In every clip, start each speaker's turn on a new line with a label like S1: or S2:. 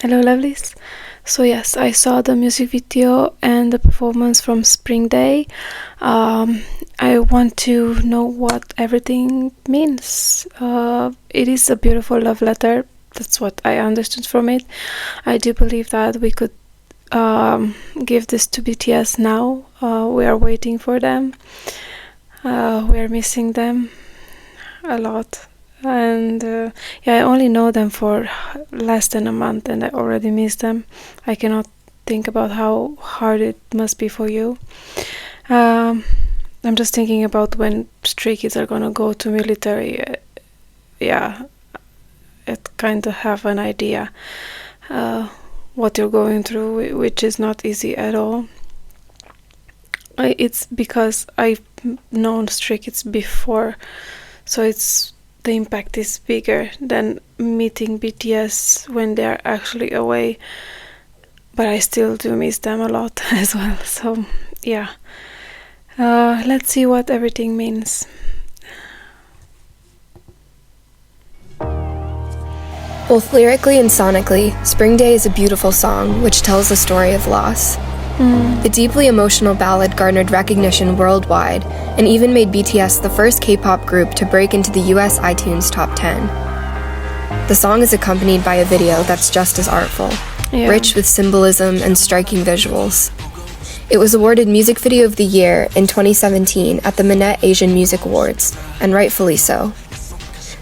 S1: Hello, lovelies. So yes, I saw the music video and the performance from Spring Day. I want to know what everything means. It is a beautiful love letter. That's what I understood from it. I do believe that we could give this to BTS now. We are waiting for them. We are missing them a lot. And I only know them for less than a month and I already miss them. I cannot think about how hard it must be for you. I'm just thinking about when Stray Kids are gonna go to military. It kind of have an idea what you're going through, which is not easy at all. It's because I've known Stray Kids before, so the impact is bigger than meeting BTS when they're actually away, but I still do miss them a lot as well. So yeah, let's see what everything means.
S2: Both lyrically and sonically, Spring Day is a beautiful song which tells the story of loss. The deeply emotional ballad garnered recognition worldwide and even made BTS the first K-pop group to break into the US iTunes Top 10. The song is accompanied by a video that's just as artful, rich with symbolism and striking visuals. It was awarded Music Video of the Year in 2017 at the Minette Asian Music Awards, and rightfully so.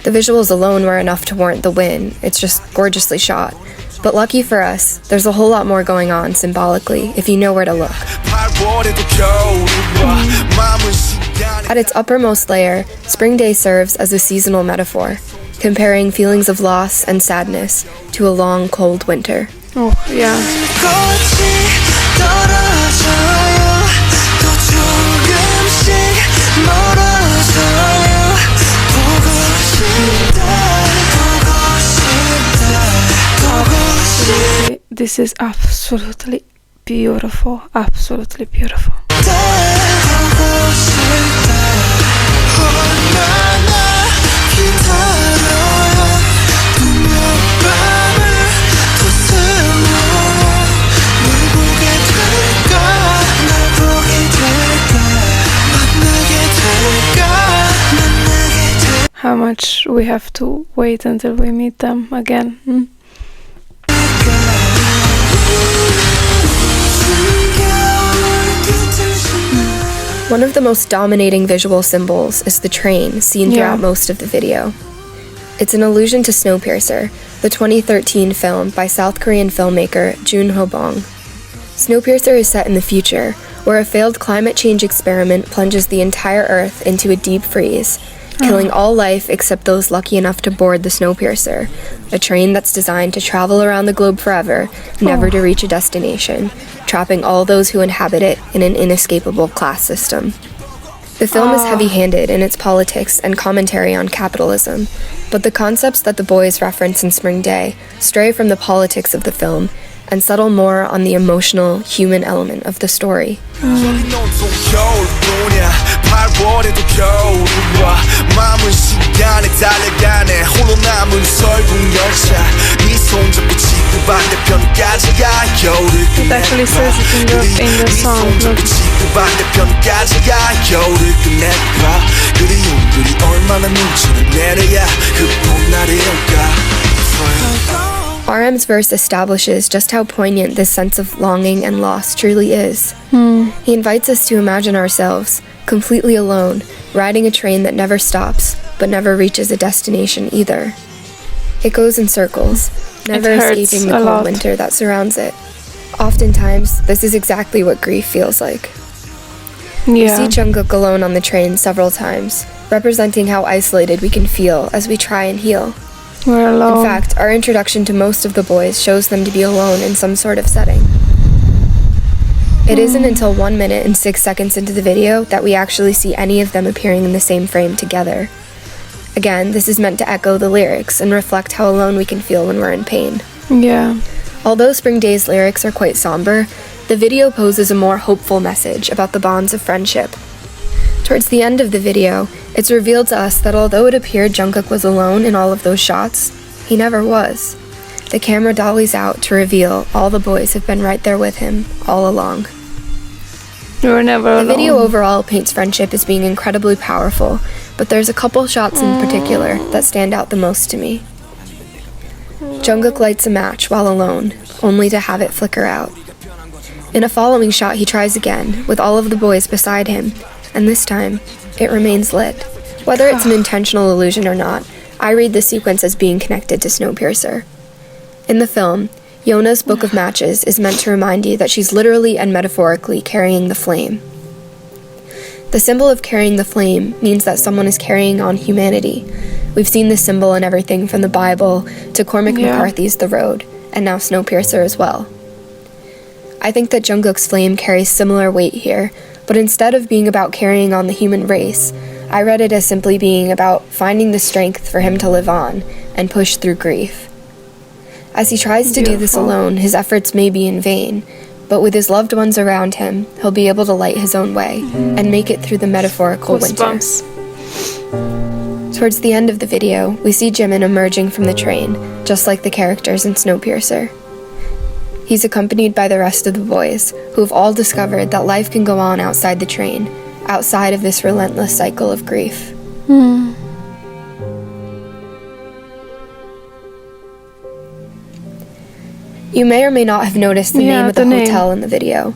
S2: The visuals alone were enough to warrant the win. It's just gorgeously shot. But lucky for us, there's a whole lot more going on symbolically if you know where to look. At its uppermost layer, Spring Day serves as a seasonal metaphor, comparing feelings of loss and sadness to a long, cold winter.
S1: Oh, yeah. This is absolutely beautiful, absolutely beautiful. How much we have to wait until we meet them again?
S2: One of the most dominating visual symbols is the train seen throughout most of the video. It's an allusion to Snowpiercer, the 2013 film by South Korean filmmaker Jun Ho-bong. Snowpiercer is set in the future, where a failed climate change experiment plunges the entire Earth into a deep freeze, killing all life except those lucky enough to board the Snowpiercer, a train that's designed to travel around the globe forever, never to reach a destination, trapping all those who inhabit it in an inescapable class system. The film is heavy-handed in its politics and commentary on capitalism, but the concepts that the boys reference in Spring Day stray from the politics of the film and settle more on the emotional, human element of the story.
S1: It actually says it in the song. Look.
S2: RM's verse establishes just how poignant this sense of longing and loss truly is. He invites us to imagine ourselves, completely alone, riding a train that never stops, but never reaches a destination either. It goes in circles, never escaping the cold winter that surrounds it. Oftentimes, this is exactly what grief feels like. We see Jungkook alone on the train several times, representing how isolated we can feel as we try and heal.
S1: We're alone.
S2: In fact, our introduction to most of the boys shows them to be alone in some sort of setting. It isn't until 1 minute and 6 seconds into the video that we actually see any of them appearing in the same frame together. Again, this is meant to echo the lyrics and reflect how alone we can feel when we're in pain.
S1: Yeah.
S2: Although Spring Day's lyrics are quite somber, the video poses a more hopeful message about the bonds of friendship. Towards the end of the video, it's revealed to us that although it appeared Jungkook was alone in all of those shots, he never was. the camera dollies out to reveal all the boys have been right there with him all along.
S1: You're never alone.
S2: The video overall paints friendship as being incredibly powerful, but there's a couple shots in particular that stand out the most to me. Jungkook lights a match while alone, only to have it flicker out. In a following shot, he tries again, with all of the boys beside him, and this time, it remains lit. Whether it's an intentional illusion or not, I read this sequence as being connected to Snowpiercer. In the film, Yona's Book of Matches is meant to remind you that she's literally and metaphorically carrying the flame. The symbol of carrying the flame means that someone is carrying on humanity. We've seen this symbol in everything from the Bible to Cormac McCarthy's The Road, and now Snowpiercer as well. I think that Jungkook's flame carries similar weight here, but instead of being about carrying on the human race, I read it as simply being about finding the strength for him to live on and push through grief. As he tries to do this alone, his efforts may be in vain, but with his loved ones around him, he'll be able to light his own way and make it through the metaphorical winter. Towards the end of the video, we see Jimin emerging from the train, just like the characters in Snowpiercer. He's accompanied by the rest of the boys, who have all discovered that life can go on outside the train, outside of this relentless cycle of grief. You may or may not have noticed the name of the hotel in the video.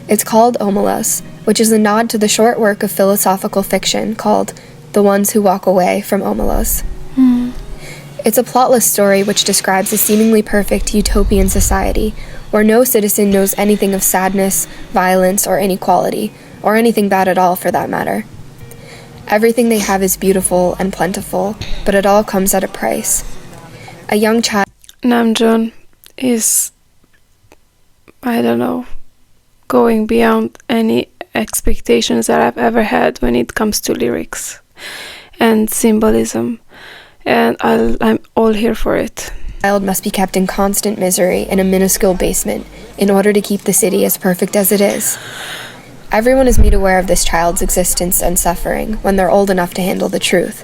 S2: It's called Omelas, which is a nod to the short work of philosophical fiction called The Ones Who Walk Away from Omelas. It's a plotless story which describes a seemingly perfect utopian society where no citizen knows anything of sadness, violence, or inequality, or anything bad at all for that matter. Everything they have is beautiful and plentiful, but it all comes at a price. A young child
S1: Namjoon is, I don't know, going beyond any expectations that I've ever had when it comes to lyrics and symbolism, and I'm all here for it.
S2: Child must be kept in constant misery in a minuscule basement in order to keep the city as perfect as it is. Everyone is made aware of this child's existence and suffering when they're old enough to handle the truth,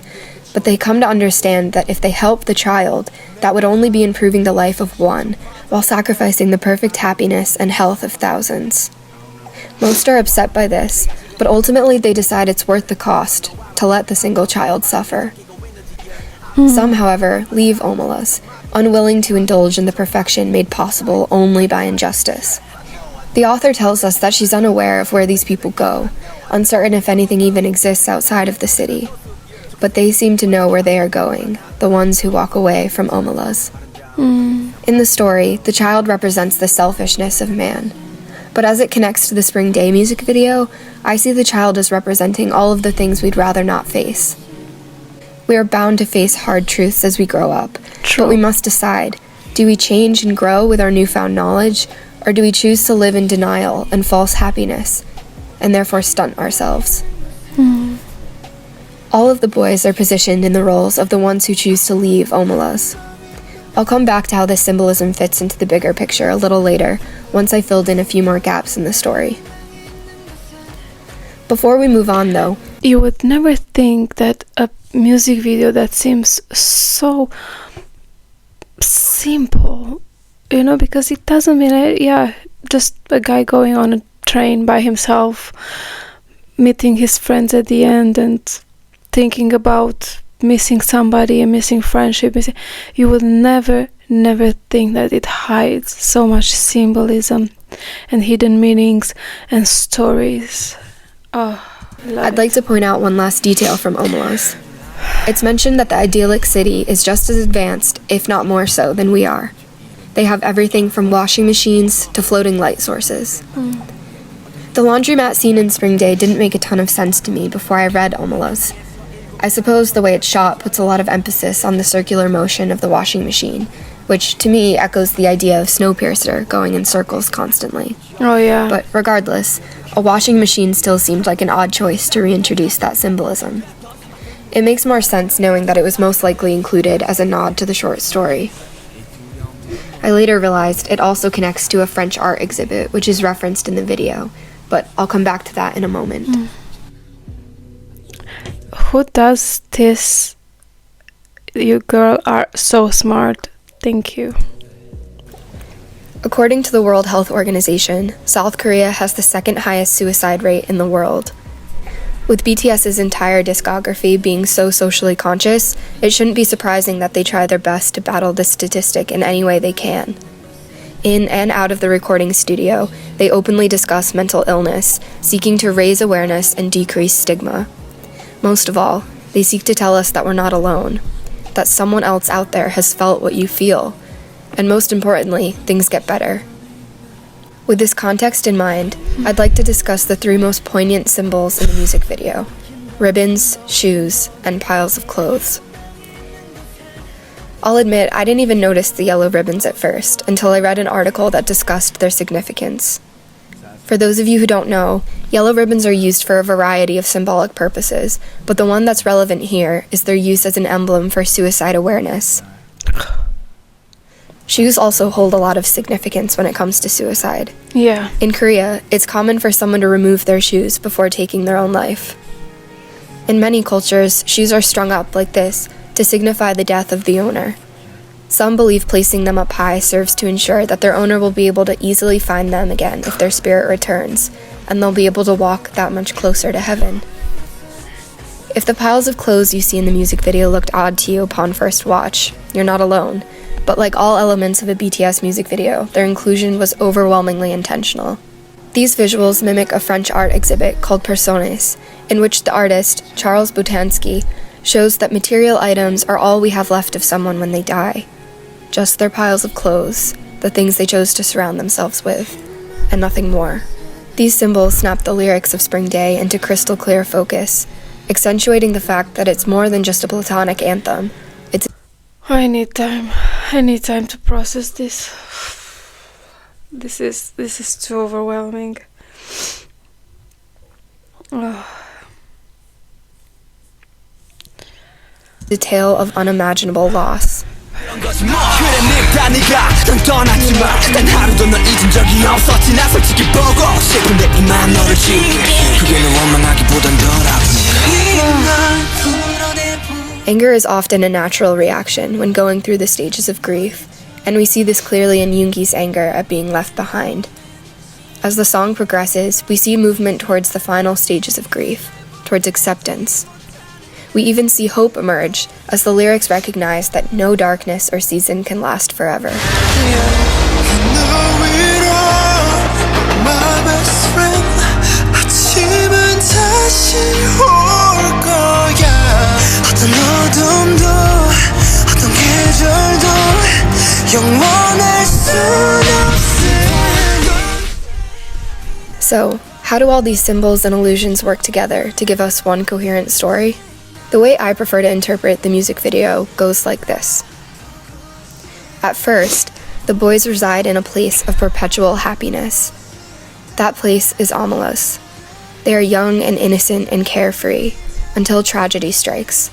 S2: but they come to understand that if they help the child, that would only be improving the life of one, while sacrificing the perfect happiness and health of thousands. Most are upset by this, but ultimately they decide it's worth the cost to let the single child suffer. Some, however, leave Omelas, unwilling to indulge in the perfection made possible only by injustice. The author tells us that she's unaware of where these people go, uncertain if anything even exists outside of the city. But they seem to know where they are going, the ones who walk away from Omelas. In the story, the child represents the selfishness of man. But as it connects to the Spring Day music video, I see the child as representing all of the things we'd rather not face. We are bound to face hard truths as we grow up, but we must decide, do we change and grow with our newfound knowledge, or do we choose to live in denial and false happiness, and therefore stunt ourselves? All of the boys are positioned in the roles of the ones who choose to leave Omelas. I'll come back to how this symbolism fits into the bigger picture a little later, once I filled in a few more gaps in the story. Before we move on, though,
S1: you would never think that a music video that seems so simple, because it doesn't mean, just a guy going on a train by himself, meeting his friends at the end and thinking about missing somebody and missing friendship. You would never think that it hides so much symbolism and hidden meanings and stories.
S2: I'd like to point out one last detail from Omelas. It's mentioned that the idyllic city is just as advanced, if not more so, than we are. They have everything from washing machines to floating light sources. The laundromat scene in Spring Day didn't make a ton of sense to me before I read Omelas. I suppose the way it's shot puts a lot of emphasis on the circular motion of the washing machine, which to me echoes the idea of Snowpiercer going in circles constantly.
S1: Oh yeah.
S2: But regardless, a washing machine still seemed like an odd choice to reintroduce that symbolism. It makes more sense knowing that it was most likely included as a nod to the short story. I later realized it also connects to a French art exhibit, which is referenced in the video, but I'll come back to that in a moment.
S1: Who does this? You girl are so smart. Thank you.
S2: According to the World Health Organization, South Korea has the second highest suicide rate in the world. With BTS's entire discography being so socially conscious, it shouldn't be surprising that they try their best to battle this statistic in any way they can. In and out of the recording studio, they openly discuss mental illness, seeking to raise awareness and decrease stigma. Most of all, they seek to tell us that we're not alone, that someone else out there has felt what you feel, and most importantly, things get better. With this context in mind, I'd like to discuss the three most poignant symbols in the music video: ribbons, shoes, and piles of clothes. I'll admit, I didn't even notice the yellow ribbons at first, until I read an article that discussed their significance. For those of you who don't know, yellow ribbons are used for a variety of symbolic purposes, but the one that's relevant here is their use as an emblem for suicide awareness. Shoes also hold a lot of significance when it comes to suicide.
S1: Yeah.
S2: In Korea, it's common for someone to remove their shoes before taking their own life. In many cultures, shoes are strung up like this to signify the death of the owner. Some believe placing them up high serves to ensure that their owner will be able to easily find them again if their spirit returns, and they'll be able to walk that much closer to heaven. If the piles of clothes you see in the music video looked odd to you upon first watch, you're not alone. But like all elements of a BTS music video, their inclusion was overwhelmingly intentional. These visuals mimic a French art exhibit called Personnes, in which the artist, Charles Butansky, shows that material items are all we have left of someone when they die. Just their piles of clothes, the things they chose to surround themselves with, and nothing more. These symbols snap the lyrics of Spring Day into crystal clear focus, accentuating the fact that it's more than just a platonic anthem.
S1: I need time. I need time to process this. This is too overwhelming.
S2: The tale of unimaginable loss. Anger is often a natural reaction when going through the stages of grief, and we see this clearly in Yoongi's anger at being left behind. As the song progresses, we see movement towards the final stages of grief, towards acceptance. We even see hope emerge as the lyrics recognize that no darkness or season can last forever. So, how do all these symbols and illusions work together to give us one coherent story? The way I prefer to interpret the music video goes like this. At first, the boys reside in a place of perpetual happiness. That place is Omelas. They are young and innocent and carefree, until tragedy strikes.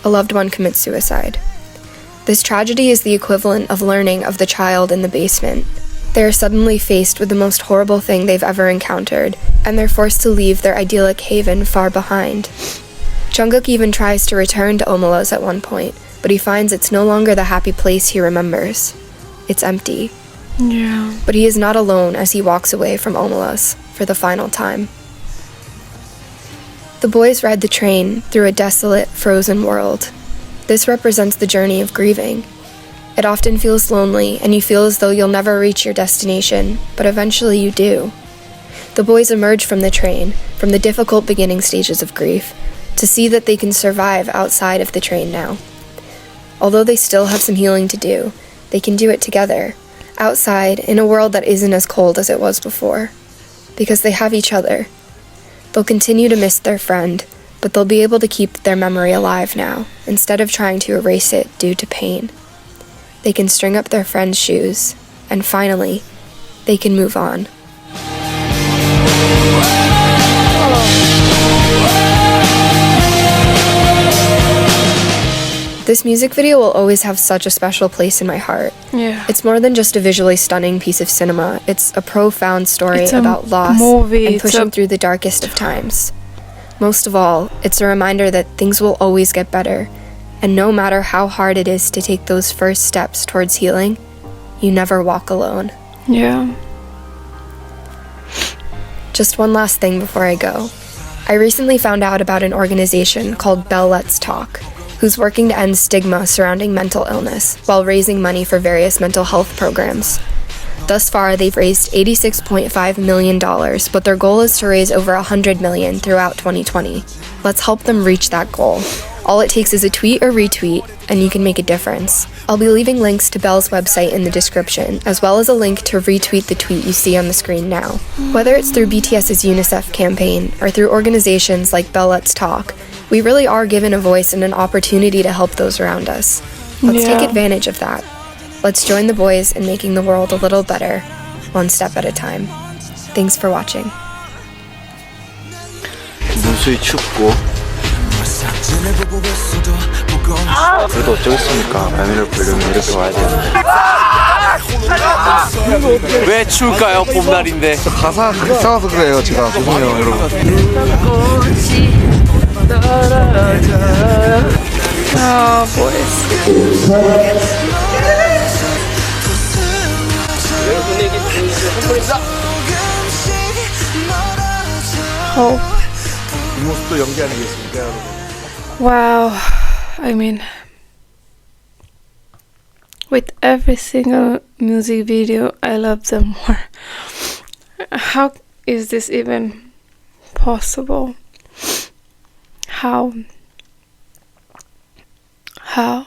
S2: A loved one commits suicide. This tragedy is the equivalent of learning of the child in the basement. They are suddenly faced with the most horrible thing they've ever encountered, and they're forced to leave their idyllic haven far behind. Jungkook even tries to return to Omelas at one point, but he finds it's no longer the happy place he remembers. It's empty.
S1: Yeah.
S2: But he is not alone as he walks away from Omelas for the final time. The boys ride the train through a desolate, frozen world. This represents the journey of grieving. It often feels lonely, and you feel as though you'll never reach your destination, but eventually you do. The boys emerge from the train, from the difficult beginning stages of grief, to see that they can survive outside of the train now. Although they still have some healing to do, they can do it together, outside, in a world that isn't as cold as it was before. Because they have each other. They'll continue to miss their friend, but they'll be able to keep their memory alive now, instead of trying to erase it due to pain. They can string up their friend's shoes, and finally, they can move on. This music video will always have such a special place in my heart.
S1: Yeah.
S2: It's more than just a visually stunning piece of cinema. It's a profound story about loss and pushing through the darkest of times. Most of all, it's a reminder that things will always get better, and no matter how hard it is to take those first steps towards healing, you never walk alone.
S1: Yeah.
S2: Just one last thing before I go. I recently found out about an organization called Bell Let's Talk, who's working to end stigma surrounding mental illness while raising money for various mental health programs. Thus far, they've raised $86.5 million, but their goal is to raise over $100 million throughout 2020. Let's help them reach that goal. All it takes is a tweet or retweet, and you can make a difference. I'll be leaving links to Bell's website in the description, as well as a link to retweet the tweet you see on the screen now. Whether it's through BTS's UNICEF campaign or through organizations like Bell Let's Talk, we really are given a voice and an opportunity to help those around us. Let's take advantage of that. Let's join the boys in making the world a little better, one step at a time. Thanks for watching.
S3: 문수이 춥고 그래도 어쩌겠습니까. 발매를 보려면 이렇게 와야 돼요. 왜 추울까요? 봄날인데. 가사 그렇게 써서 그래요. 제가 죄송해요 여러분. 이 모습도 연기 아니겠습니까 여러분?
S1: Wow. I mean, with every single music video, I love them more. How is this even possible? How? Oh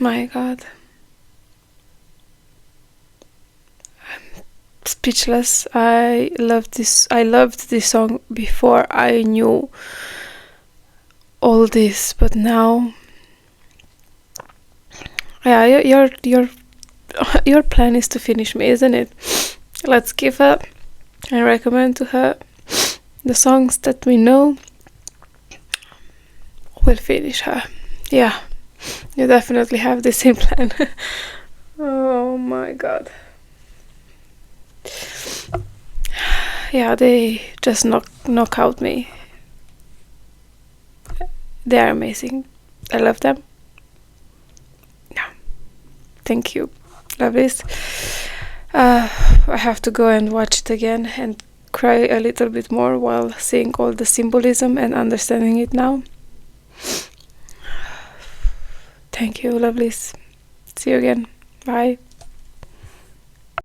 S1: my God. Speechless. I loved this song before I knew all this, but now, yeah, your plan is to finish me, isn't it? Let's give her and recommend to her the songs that we know will finish her. Yeah, you definitely have the same plan. Oh my God. Yeah, they just knock out me. They are amazing. I love them. Yeah, thank you. Love this. I have to go and watch it again and cry a little bit more while seeing all the symbolism and understanding it now. Thank you, lovelies. See you again. Bye.